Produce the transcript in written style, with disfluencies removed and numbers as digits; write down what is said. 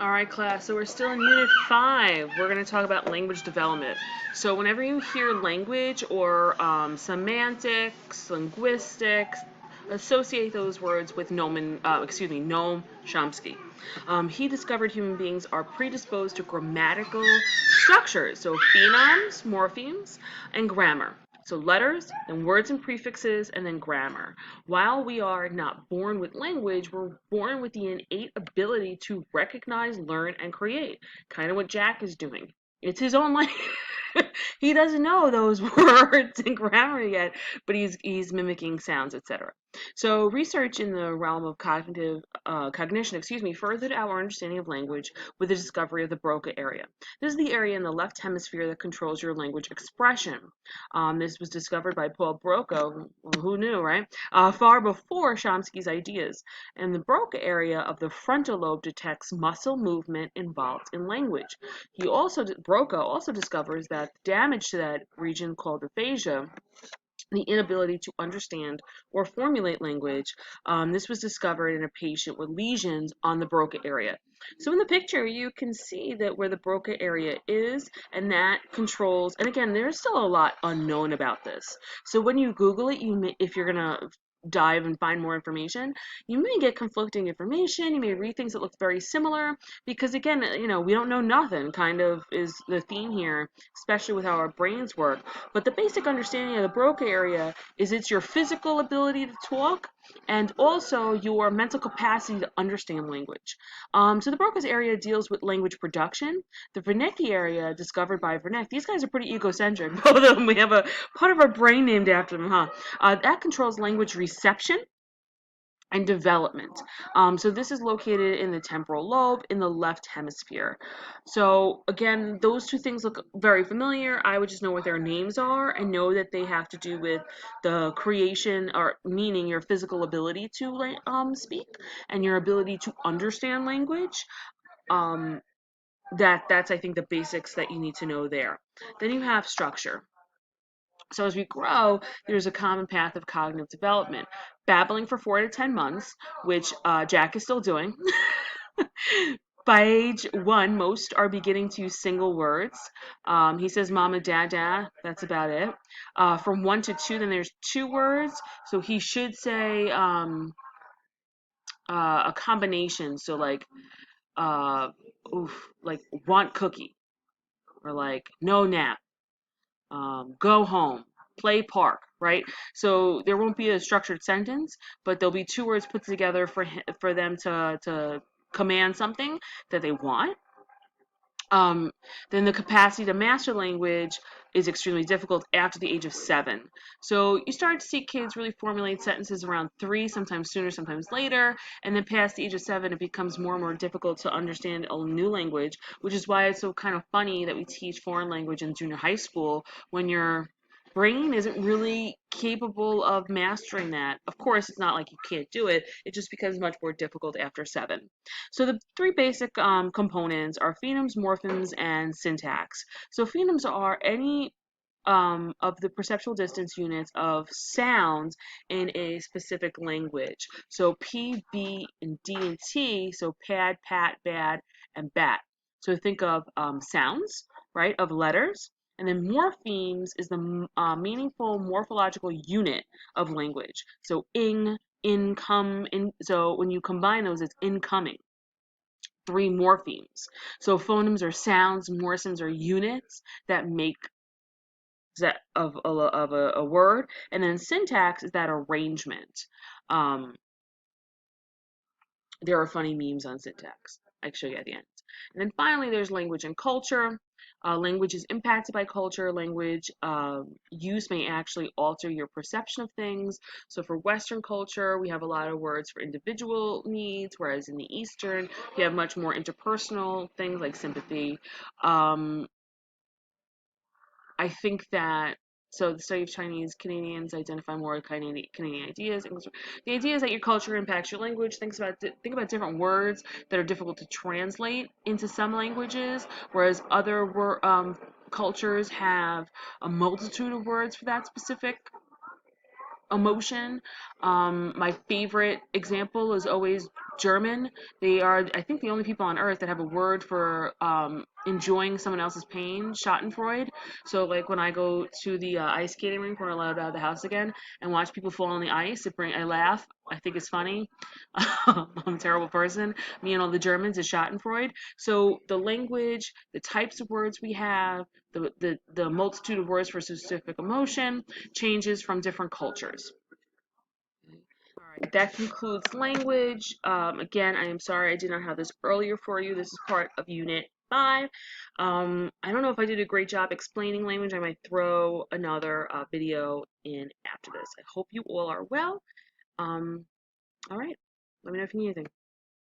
All right, class. So we're still in Unit 5. We're going to talk about language development. So whenever you hear language or semantics, linguistics, associate those words with Noam Chomsky. He discovered human beings are predisposed to grammatical structures, so phenoms, morphemes, and grammar. So letters, then words and prefixes, and then grammar. While we are not born with language, we're born with the innate ability to recognize, learn, and create. Kind of what Jack is doing. It's his own language. He doesn't know those words and grammar yet, but he's mimicking sounds, etc. So research in the realm of cognition, furthered our understanding of language with the discovery of the Broca area. This is the area in the left hemisphere that controls your language expression. This was discovered by Paul Broca, who knew, right? Far before Chomsky's ideas. And the Broca area of the frontal lobe detects muscle movement involved in language. Broca also discovers that damage to that region called aphasia, the inability to understand or formulate language. This was discovered in a patient with lesions on the Broca area. So in the picture, you can see that where the Broca area is, and that controls, and again, there's still a lot unknown about this. So when you Google it, if you're gonna dive and find more information, you may get conflicting information. You may read things that look very similar because again, we don't know nothing kind of is the theme here, especially with how our brains work. But the basic understanding of the Broca area is it's your physical ability to talk and also your mental capacity to understand language. So the Broca's area deals with language production. The Wernicke area, discovered by Wernicke, these guys are pretty egocentric. Both of them, we have a part of our brain named after them, huh? That controls language reception and development. So this is located in the temporal lobe in the left hemisphere. So again, those two things look very familiar. I would just know what their names are and know that they have to do with the creation or meaning your physical ability to speak and your ability to understand language. Um, that's I think the basics that you need to know there. Then you have structure. So as we grow, there's a common path of cognitive development. Babbling for 4 to 10 months, which Jack is still doing. By age 1, most are beginning to use single words. He says mama, dada, that's about it. From 1 to 2, then there's 2 words. So he should say a combination. So uh, like want cookie, or like no nap, go home, play park, right? So there won't be a structured sentence, but there'll be 2 words put together for them to command something that they want. Um, then the capacity to master language is extremely difficult after the age of 7. So you start to see kids really formulate sentences around 3, sometimes sooner, sometimes later, and then past the age of 7, it becomes more and more difficult to understand a new language, which is why it's so kind of funny that we teach foreign language in junior high school when your brain isn't really capable of mastering that. Of course, it's not like you can't do it, it just becomes much more difficult after 7. So the 3 basic components are phonemes, morphemes, and syntax. So phonemes are any of the perceptual distance units of sounds in a specific language. So P, B, and D and T, so pad, pat, bad, and bat. So think of sounds, right, of letters. And then morphemes is the meaningful morphological unit of language. So income, so when you combine those, it's incoming. 3 morphemes. So phonemes are sounds, morphemes are units that make that of a word, and then syntax is that arrangement. Um, there are funny memes on syntax. I can show you at the end. And then finally, there's language and culture. Language is impacted by culture. Language use may actually alter your perception of things. So for Western culture, we have a lot of words for individual needs, whereas in the Eastern, you have much more interpersonal things like sympathy. Um, I think that so the study of Chinese Canadians identify more Canadian ideas. The idea is that your culture impacts your language. Think about different words that are difficult to translate into some languages, whereas other cultures have a multitude of words for that specific emotion. My favorite example is always German. They are, I think, the only people on Earth that have a word for enjoying someone else's pain, Schadenfreude. So, like when I go to the ice skating rink when we're allowed out of the house again and watch people fall on the ice, I laugh. I think it's funny. I'm a terrible person. Me and all the Germans is Schadenfreude. So the language, the types of words we have, the multitude of words for specific emotion changes from different cultures. All right, that concludes language. Again, I am sorry I did not have this earlier for you. This is part of Unit 5. I don't know if I did a great job explaining language. I might throw another video in after this. I hope you all are well. All right, let me know if you need anything.